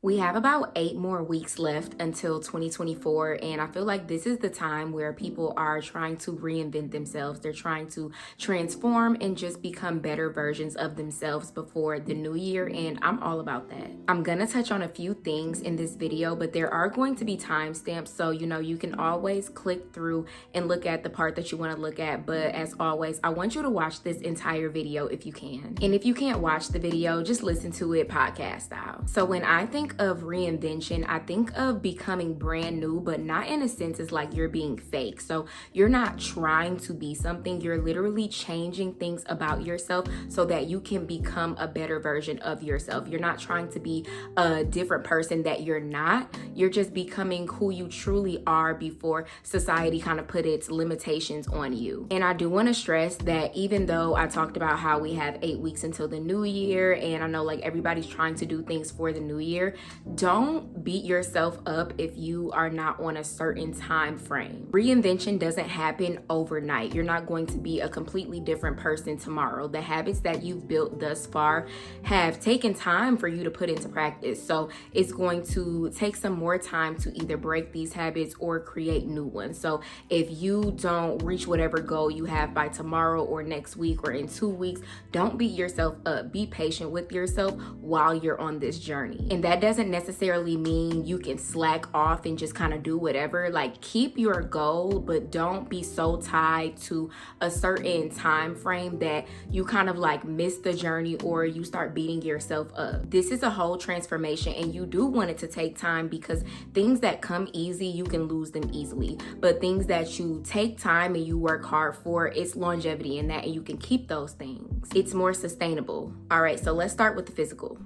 We have about 8 more weeks left until 2024, and I feel like this is the time where people are trying to reinvent themselves. They're trying to transform and just become better versions of themselves before the new year, and I'm all about that. I'm gonna touch on a few things in this video, but there are going to be timestamps, so you can always click through and look at the part that you want to look at. But as always, I want you to watch this entire video if you can. And if you can't watch the video, just listen to it podcast style. So when I think of reinvention, I think of becoming brand new, but not in a sense as like you're being fake. So you're not trying to be something, you're literally changing things about yourself so that you can become a better version of yourself. You're not trying to be a different person that you're not. You're just becoming who you truly are before society kind of put its limitations on you. And I do want to stress that even though I talked about how we have 8 weeks until the new year, and I know like everybody's trying to do things for the new year, don't beat yourself up if you are not on a certain time frame. Reinvention doesn't happen overnight. You're not going to be a completely different person tomorrow. The habits that you've built thus far have taken time for you to put into practice. So it's going to take some more time to either break these habits or create new ones. So if you don't reach whatever goal you have by tomorrow or next week or in 2 weeks, don't beat yourself up. Be patient with yourself while you're on this journey. And that doesn't necessarily mean you can slack off and just kind of do whatever. Like, keep your goal, but don't be so tied to a certain time frame that you kind of like miss the journey or you start beating yourself up. This is a whole transformation, and you do want it to take time, because things that come easy, you can lose them easily. But things that you take time and you work hard for, it's longevity in that, and you can keep those things. It's more sustainable. All right, so let's start with the physical.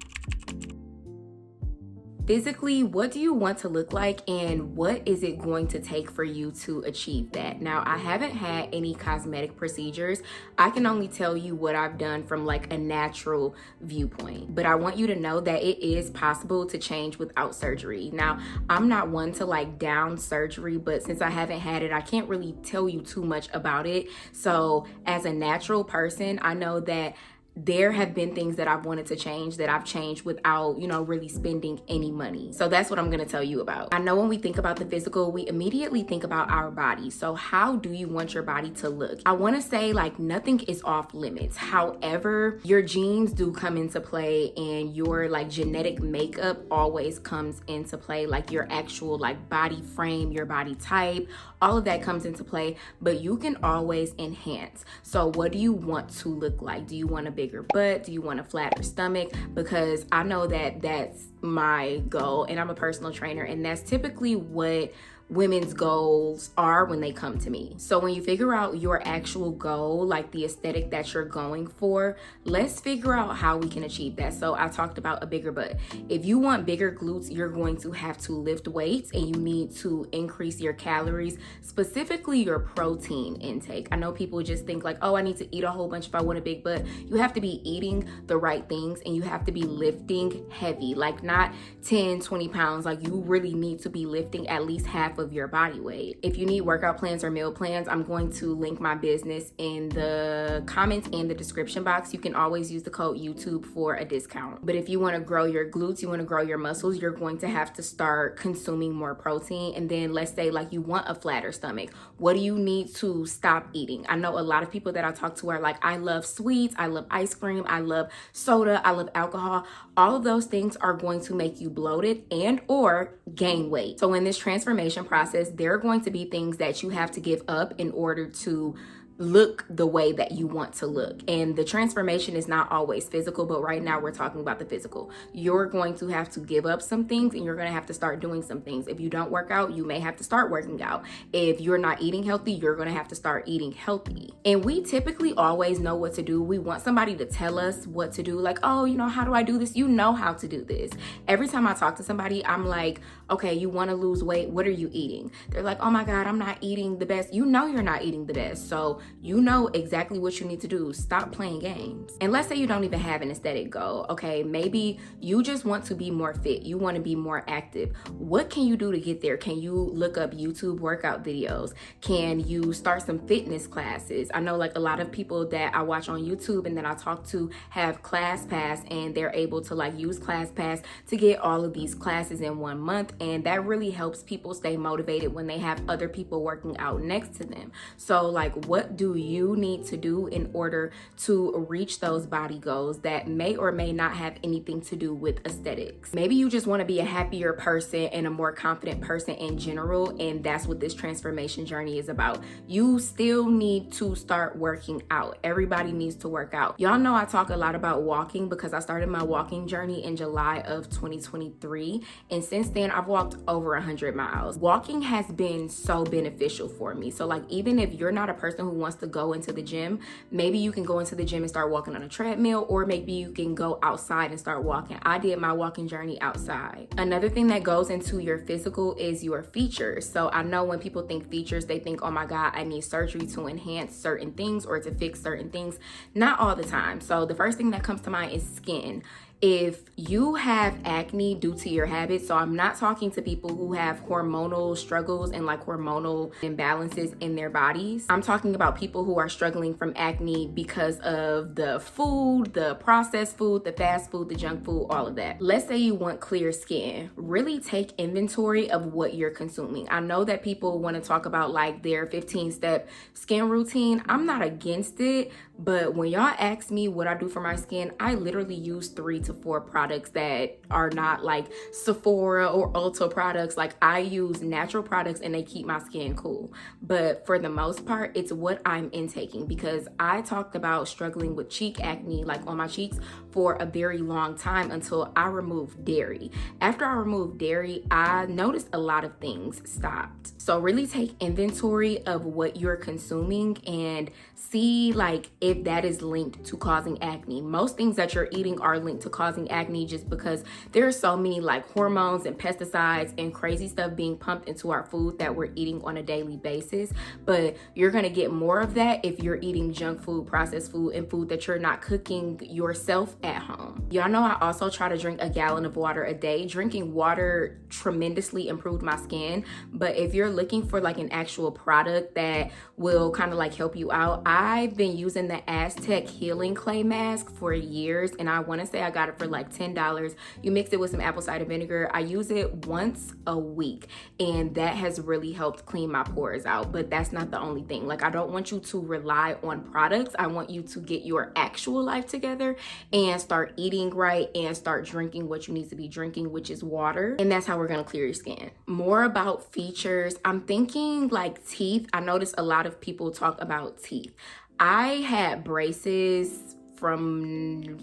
Physically, what do you want to look like, and what is it going to take for you to achieve that? Now, I haven't had any cosmetic procedures. I can only tell you what I've done from like a natural viewpoint, but I want you to know that it is possible to change without surgery. Now, I'm not one to like down surgery, but since I haven't had it, I can't really tell you too much about it. So as a natural person, I know that there have been things that I've wanted to change that I've changed without, really spending any money. So that's what I'm going to tell you about. I know when we think about the physical, we immediately think about our body. So how do you want your body to look? I want to say like nothing is off limits. However, your genes do come into play, and your like genetic makeup always comes into play, like your actual like body frame, your body type, all of that comes into play, but you can always enhance. So what do you want to look like? Do you want a bigger butt? Do you want a flatter stomach? Because I know that that's my goal, and I'm a personal trainer, and that's typically what women's goals are when they come to me. So when you figure out your actual goal, like the aesthetic that you're going for, let's figure out how we can achieve that. So I talked about a bigger butt. If you want bigger glutes, you're going to have to lift weights, and you need to increase your calories, specifically your protein intake. I know people just think like, oh, I need to eat a whole bunch if I want a big butt. You have to be eating the right things, and you have to be lifting heavy, like not 10, 20 pounds. Like, you really need to be lifting at least half of your body weight. If you need workout plans or meal plans, I'm going to link my business in the comments and the description box. You can always use the code YouTube for a discount. But if you want to grow your glutes, you want to grow your muscles, you're going to have to start consuming more protein. And then let's say like you want a flatter stomach. What do you need to stop eating? I know a lot of people that I talk to are like, I love sweets, I love ice cream, I love soda, I love alcohol. All of those things are going to make you bloated and or gain weight. So in this transformation process, there are going to be things that you have to give up in order to look the way that you want to look. And the transformation is not always physical, but right now we're talking about the physical. You're going to have to give up some things, and you're going to have to start doing some things. If you don't work out, you may have to start working out. If you're not eating healthy, you're going to have to start eating healthy. And we typically always know what to do. We want somebody to tell us what to do. Like, oh, how do I do this? You know how to do this. Every time I talk to somebody, I'm like, okay, you want to lose weight? What are you eating? They're like, oh my God, I'm not eating the best. You know you're not eating the best. So you know exactly what you need to do. Stop playing games. And let's say you don't even have an aesthetic goal. Okay, maybe you just want to be more fit. You want to be more active. What can you do to get there? Can you look up YouTube workout videos? Can you start some fitness classes? I know like a lot of people that I watch on YouTube and that I talk to have ClassPass, and they're able to like use ClassPass to get all of these classes in 1 month, and that really helps people stay motivated when they have other people working out next to them. So like, what do you need to do in order to reach those body goals that may or may not have anything to do with aesthetics? Maybe you just want to be a happier person and a more confident person in general, and that's what this transformation journey is about. You still need to start working out. Everybody needs to work out. Y'all know I talk a lot about walking because I started my walking journey in July of 2023, and since then I've walked over 100 miles. Walking has been so beneficial for me. So like, even if you're not a person who wants to go into the gym, maybe you can go into the gym and start walking on a treadmill, or maybe you can go outside and start walking. I did my walking journey outside. Another thing that goes into your physical is your features. So I know when people think features, they think, oh my God, I need surgery to enhance certain things or to fix certain things. Not all the time. So the first thing that comes to mind is skin. If you have acne due to your habits, so I'm not talking to people who have hormonal struggles and like hormonal imbalances in their bodies. I'm talking about people who are struggling from acne because of the food, the processed food, the fast food, the junk food, all of that. Let's say you want clear skin. Really take inventory of what you're consuming. I know that people want to talk about like their 15-step skin routine. I'm not against it, but when y'all ask me what I do for my skin, I literally use 3 to 4 products that are not like Sephora or Ulta products. Like, I use natural products and they keep my skin cool. But for the most part, it's what I'm intaking, because I talked about struggling with cheek acne, like on my cheeks, for a very long time until I removed dairy. After I removed dairy, I noticed a lot of things stopped. So really take inventory of what you're consuming and see like if that is linked to causing acne. Most things that you're eating are linked to causing acne just because there are so many like hormones and pesticides and crazy stuff being pumped into our food that we're eating on a daily basis. But you're gonna get more of that if you're eating junk food, processed food, and food that you're not cooking yourself at home. Y'all know I also try to drink a gallon of water a day. Drinking water tremendously improved my skin, but if you're looking for like an actual product that will kind of like help you out, I've been using the Aztec Healing Clay Mask for years, and I want to say I got it for like $10. You mix it with some apple cider vinegar. I use it once a week, and that has really helped clean my pores out. But that's not the only thing. Like, I don't want you to rely on products. I want you to get your actual life together and start eating right and start drinking what you need to be drinking, which is water. And that's how we're going to clear your skin. More about features. I'm thinking like teeth. I noticed a lot of people talk about teeth. I had braces in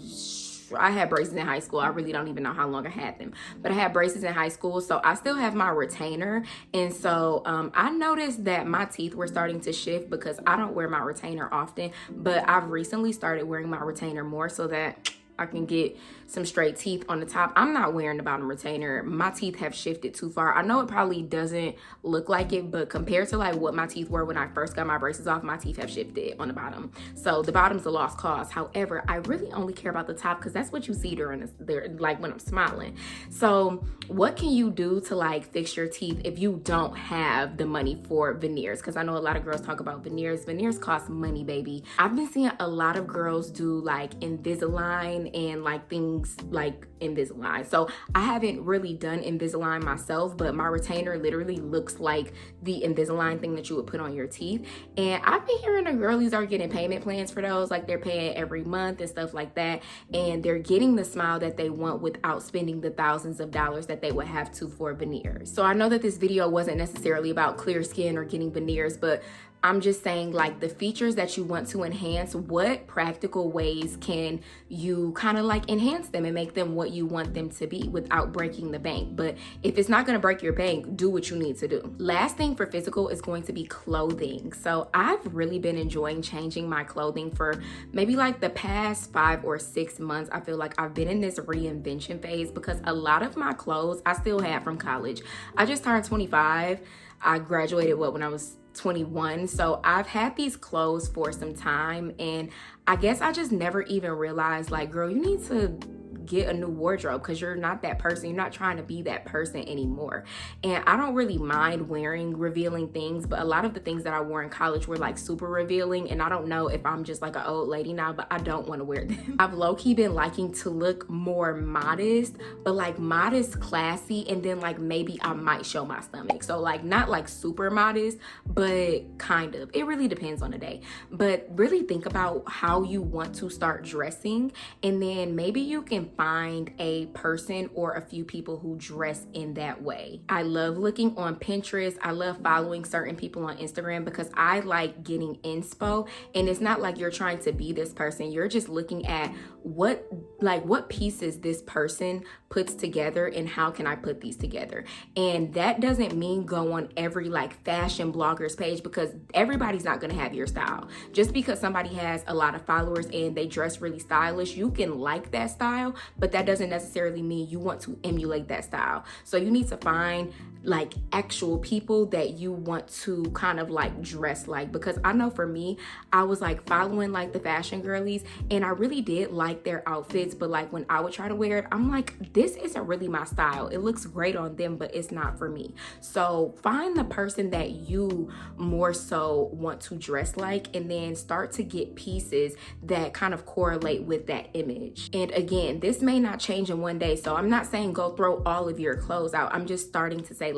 high school. I really don't even know how long I had them, but I had braces in high school, so I still have my retainer. And so I noticed that my teeth were starting to shift because I don't wear my retainer often, but I've recently started wearing my retainer more so that I can get some straight teeth on the top. I'm not wearing the bottom retainer. My teeth have shifted too far. I know it probably doesn't look like it, but compared to like what my teeth were when I first got my braces off, my teeth have shifted on the bottom. So the bottom's a lost cause. However, I really only care about the top because that's what you see during this, like when I'm smiling. So what can you do to like fix your teeth if you don't have the money for veneers? Because I know a lot of girls talk about veneers. Veneers cost money, baby. I've been seeing a lot of girls do like Invisalign and like things like Invisalign. So I haven't really done Invisalign myself, but my retainer literally looks like the Invisalign thing that you would put on your teeth. And I've been hearing the girlies are getting payment plans for those, like they're paying every month and stuff like that. And they're getting the smile that they want without spending the thousands of dollars that they would have to for veneers. So I know that this video wasn't necessarily about clear skin or getting veneers, but I'm just saying like the features that you want to enhance, what practical ways can you kind of like enhance them and make them what you want them to be without breaking the bank? But if it's not going to break your bank, do what you need to do. Last thing for physical is going to be clothing. So I've really been enjoying changing my clothing for maybe like the past 5 or 6 months. I feel like I've been in this reinvention phase because a lot of my clothes I still had from college. I just turned 25. I graduated when I was 21. So I've had these clothes for some time, and I guess I just never even realized, like, girl, you need to get a new wardrobe because you're not that person. You're not trying to be that person anymore. And I don't really mind wearing revealing things, but a lot of the things that I wore in college were like super revealing, and I don't know if I'm just like an old lady now, but I don't want to wear them. I've low-key been liking to look more modest, but like modest, classy, and then like maybe I might show my stomach. So like not like super modest, but kind of. It really depends on the day. But really think about how you want to start dressing, and then maybe you can find a person or a few people who dress in that way. I love looking on Pinterest. I love following certain people on Instagram because I like getting inspo, and it's not like you're trying to be this person. You're just looking at what pieces this person puts together and how can I put these together. And that doesn't mean go on every like fashion blogger's page, because everybody's not going to have your style. Just because somebody has a lot of followers and they dress really stylish, you can like that style, but that doesn't necessarily mean you want to emulate that style. So you need to find like actual people that you want to kind of like dress like, because I know for me, I was like following like the fashion girlies, and I really did like their outfits, but like when I would try to wear it, I'm like, this isn't really my style. It looks great on them, but it's not for me. So find the person that you more so want to dress like, and then start to get pieces that kind of correlate with that image. And again, this may not change in one day, so I'm not saying go throw all of your clothes out. I'm just starting to say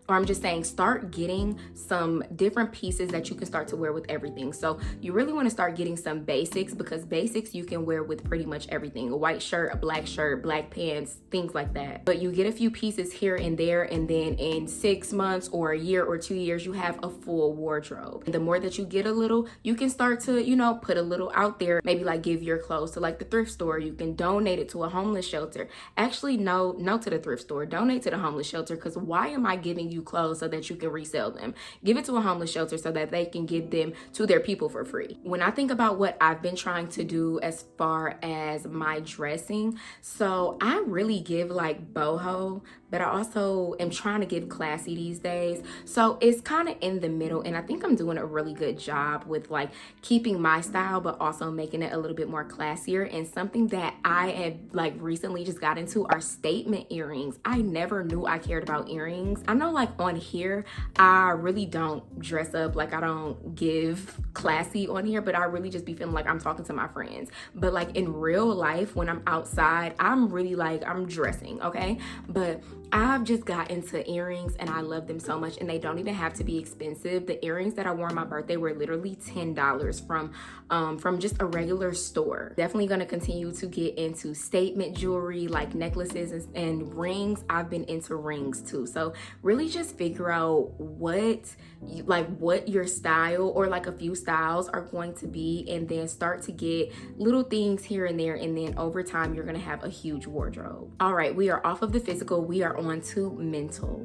I'm just saying start getting some different pieces that you can start to wear with everything. So you really want to start getting some basics, because basics you can wear with pretty much everything. A white shirt, a black shirt, black pants, things like that. But you get a few pieces here and there, and then in 6 months or a year or 2 years, you have a full wardrobe. And the more that you get a little, you can start to, put a little out there. Maybe like give your clothes to like the thrift store. You can donate it to a homeless shelter. Actually, no to the thrift store. Donate to the homeless shelter, because why am I giving you clothes so that you can resell them? Give it to a homeless shelter so that they can give them to their people for free. When I think about what I've been trying to do as far as my dressing, so I really give like boho, but I also am trying to give classy these days. So it's kind of in the middle, and I think I'm doing a really good job with like keeping my style, but also making it a little bit more classier. And something that I have like recently just got into are statement earrings. I never knew I cared about earrings. I know like on here, I really don't dress up, like I don't give classy on here, but I really just be feeling like I'm talking to my friends. But like in real life, when I'm outside, I'm really like, I'm dressing, okay? But I've just got into earrings, and I love them so much, and they don't even have to be expensive. The earrings that I wore on my birthday were literally $10 from just a regular store. Definitely going to continue to get into statement jewelry like necklaces and rings. I've been into rings too. So really just figure out what your style or like a few styles are going to be, and then start to get little things here and there, and then over time you're going to have a huge wardrobe. All right, we are off of the physical. We are on to mental.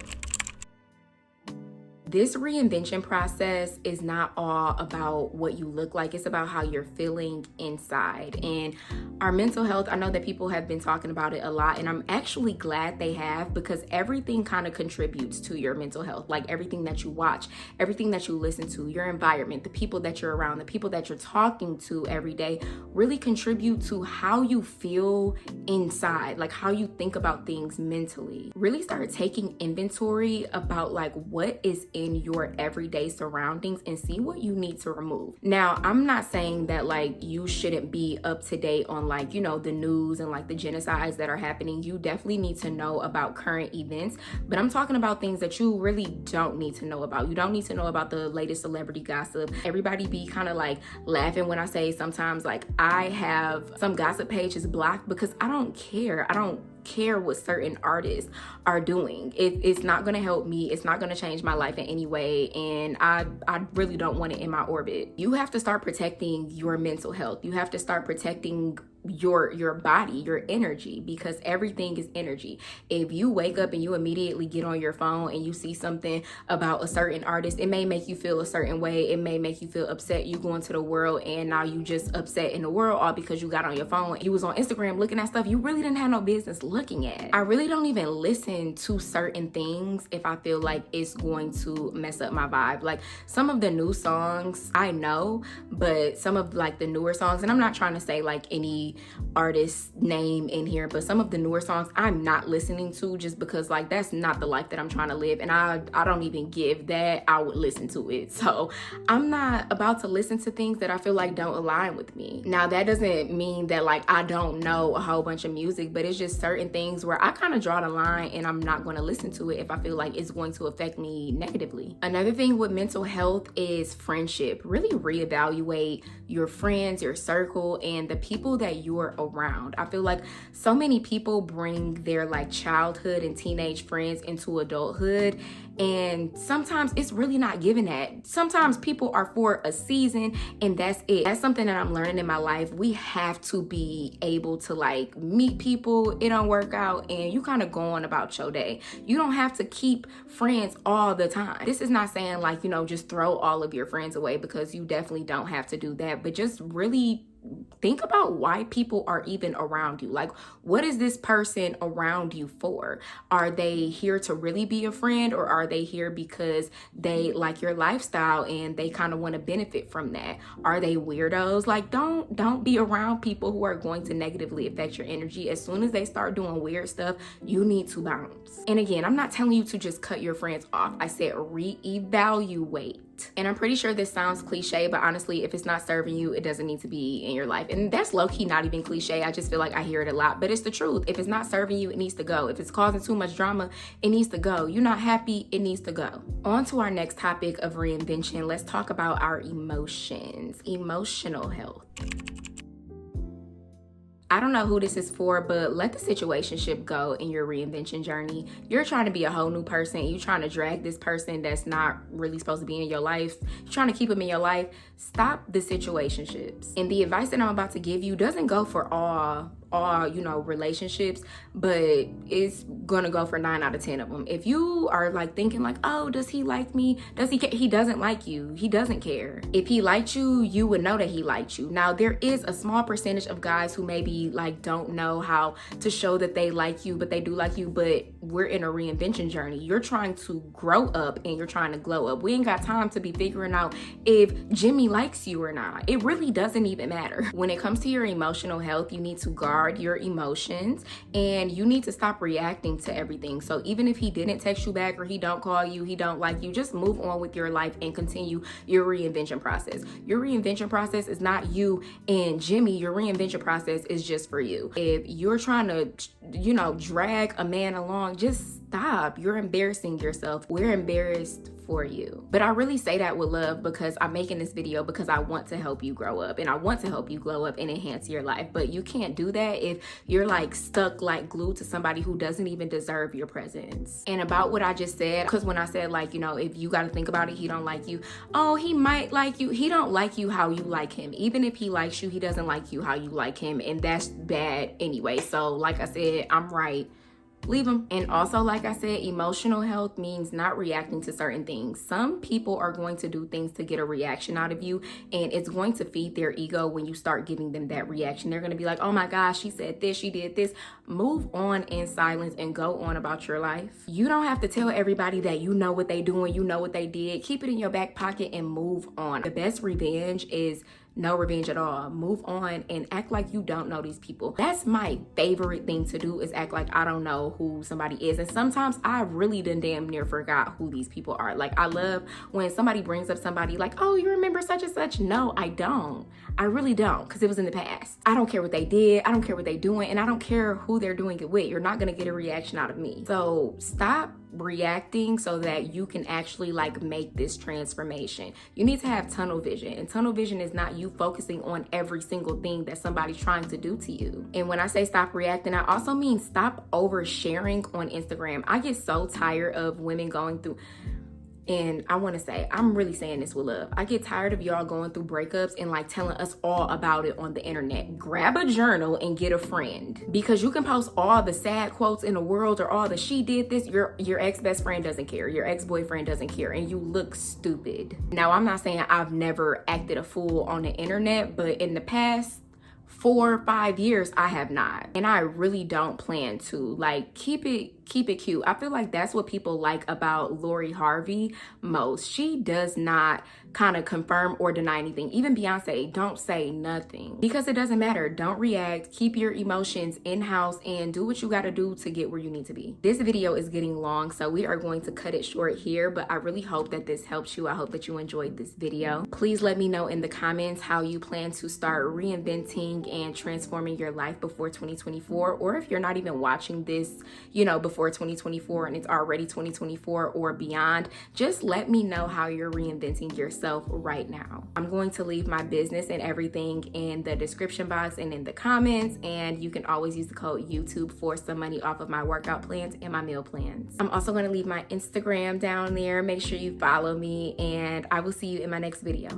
This reinvention process is not all about what you look like. It's about how you're feeling inside. And our mental health, I know that people have been talking about it a lot, and I'm actually glad they have, because everything kind of contributes to your mental health. Like everything that you watch, everything that you listen to, your environment, the people that you're around, the people that you're talking to every day really contribute to how you feel inside, like how you think about things mentally. Really start taking inventory about like what is in your everyday surroundings and see what you need to remove. Now, I'm not saying that like you shouldn't be up to date on like, the news and like the genocides that are happening. You definitely need to know about current events, but I'm talking about things that you really don't need to know about. You don't need to know about the latest celebrity gossip. Everybody be kind of like laughing when I say sometimes like I have some gossip pages blocked because I don't care. I don't care what certain artists are doing. It's not going to help me. It's not going to change my life in any way, and I really don't want it in my orbit. You have to start protecting your mental health. You have to start protecting your body, your energy, because everything is energy. If you wake up and you immediately get on your phone and you see something about a certain artist, it may make you feel a certain way. It may make you feel upset. You go into the world and now you just upset in the world all because you got on your phone. You was on Instagram looking at stuff you really didn't have no business looking at. I really don't even listen to certain things if I feel like it's going to mess up my vibe. Like some of the new songs I know, but some of like the newer songs, and I'm not trying to say like any artist name in here, but some of the newer songs I'm not listening to just because like that's not the life that I'm trying to live, and I don't even give that I would listen to it. So I'm not about to listen to things that I feel like don't align with me. Now that doesn't mean that like I don't know a whole bunch of music, but it's just certain things where I kind of draw the line and I'm not going to listen to it if I feel like it's going to affect me negatively. Another thing with mental health is friendship. Really reevaluate your friends, your circle, and the people that you're around. I feel like so many people bring their like childhood and teenage friends into adulthood, and sometimes it's really not given that. Sometimes people are for a season and that's it. That's something that I'm learning in my life. We have to be able to like meet people, it don't work out, and you kind of go on about your day. You don't have to keep friends all the time. This is not saying like, you know, just throw all of your friends away, because you definitely don't have to do that, but just really think about why people are even around you. Like, what is this person around you for? Are they here to really be a friend, or are they here because they like your lifestyle and they kind of want to benefit from that? Are they weirdos? Like, don't be around people who are going to negatively affect your energy. As soon as they start doing weird stuff, you need to bounce. And again, I'm not telling you to just cut your friends off. I said reevaluate. And I'm pretty sure this sounds cliche, but honestly, if it's not serving you, it doesn't need to be in your life. And that's low-key not even cliche. I just feel like I hear it a lot, but it's the truth. If it's not serving you, it needs to go. If it's causing too much drama, it needs to go. You're not happy, it needs to go. On to our next topic of reinvention. Let's talk about our emotions, emotional health. I don't know who this is for, but let the situationship go in your reinvention journey. You're trying to be a whole new person. You're trying to drag this person that's not really supposed to be in your life. You're trying to keep them in your life. Stop the situationships. And the advice that I'm about to give you doesn't go for all relationships, but it's gonna go for 9 out of 10 of them. If you are like thinking like, oh, does he like me? Does he care? He doesn't like you. He doesn't care. If he liked you, you would know that he liked you. Now, there is a small percentage of guys who maybe like don't know how to show that they like you, but they do like you. But we're in a reinvention journey. You're trying to grow up and you're trying to glow up. We ain't got time to be figuring out if Jimmy likes you or not. It really doesn't even matter. When it comes to your emotional health, you need to guard your emotions and you need to stop reacting to everything. So even if he didn't text you back or he don't call you, he don't like you, just move on with your life and continue your reinvention process. Your reinvention process is not you and Jimmy. Your reinvention process is just for you. If you're trying to, drag a man along, just stop. You're embarrassing yourself. We're embarrassed for you. But I really say that with love, because I'm making this video because I want to help you grow up and I want to help you glow up and enhance your life. But you can't do that if you're like stuck like glued to somebody who doesn't even deserve your presence. And about what I just said, because when I said like, if you got to think about it, he don't like you. Oh, he might like you. He don't like you how you like him. Even if he likes you, he doesn't like you how you like him. And that's bad anyway. So like I said, I'm right. Leave them. And also, like I said, emotional health means not reacting to certain things. Some people are going to do things to get a reaction out of you, and it's going to feed their ego when you start giving them that reaction. They're going to be like, oh my gosh, she said this, she did this. Move on in silence and go on about your life. You don't have to tell everybody that you know what they doing, you know what they did. Keep it in your back pocket and move on. The best revenge is no revenge at all. Move on and act like you don't know these people. That's my favorite thing to do, is act like I don't know who somebody is. And sometimes I really done damn near forgot who these people are. Like, I love when somebody brings up somebody like, oh, you remember such and such? No, I don't. I really don't, because it was in the past. I don't care what they did. I don't care what they doing. And I don't care who they're doing it with. You're not going to get a reaction out of me. So stop reacting so that you can actually like make this transformation. You need to have tunnel vision, and tunnel vision is not you focusing on every single thing that somebody's trying to do to you. And when I say stop reacting, I also mean stop oversharing on Instagram. I get so tired of women going through And I want to say, I'm really saying this with love. I get tired of y'all going through breakups and like telling us all about it on the internet. Grab a journal and get a friend, because you can post all the sad quotes in the world or all the she did this. Your ex-best friend doesn't care. Your ex-boyfriend doesn't care, and you look stupid. Now, I'm not saying I've never acted a fool on the internet, but in the past 4 or 5 years, I have not. And I really don't plan to. Like, keep it cute. I feel like that's what people like about Lori Harvey most. She does not kind of confirm or deny anything. Even Beyonce, don't say nothing, because it doesn't matter. Don't react. Keep your emotions in-house and do what you got to do to get where you need to be. This video is getting long, so we are going to cut it short here, but I really hope that this helps you. I hope that you enjoyed this video. Please let me know in the comments how you plan to start reinventing and transforming your life before 2024, or if you're not even watching this, before 2024 and it's already 2024 or beyond, just let me know how you're reinventing yourself right now. I'm going to leave my business and everything in the description box and in the comments, and you can always use the code YouTube for some money off of my workout plans and my meal plans. I'm also going to leave my Instagram down there. Make sure you follow me, and I will see you in my next video.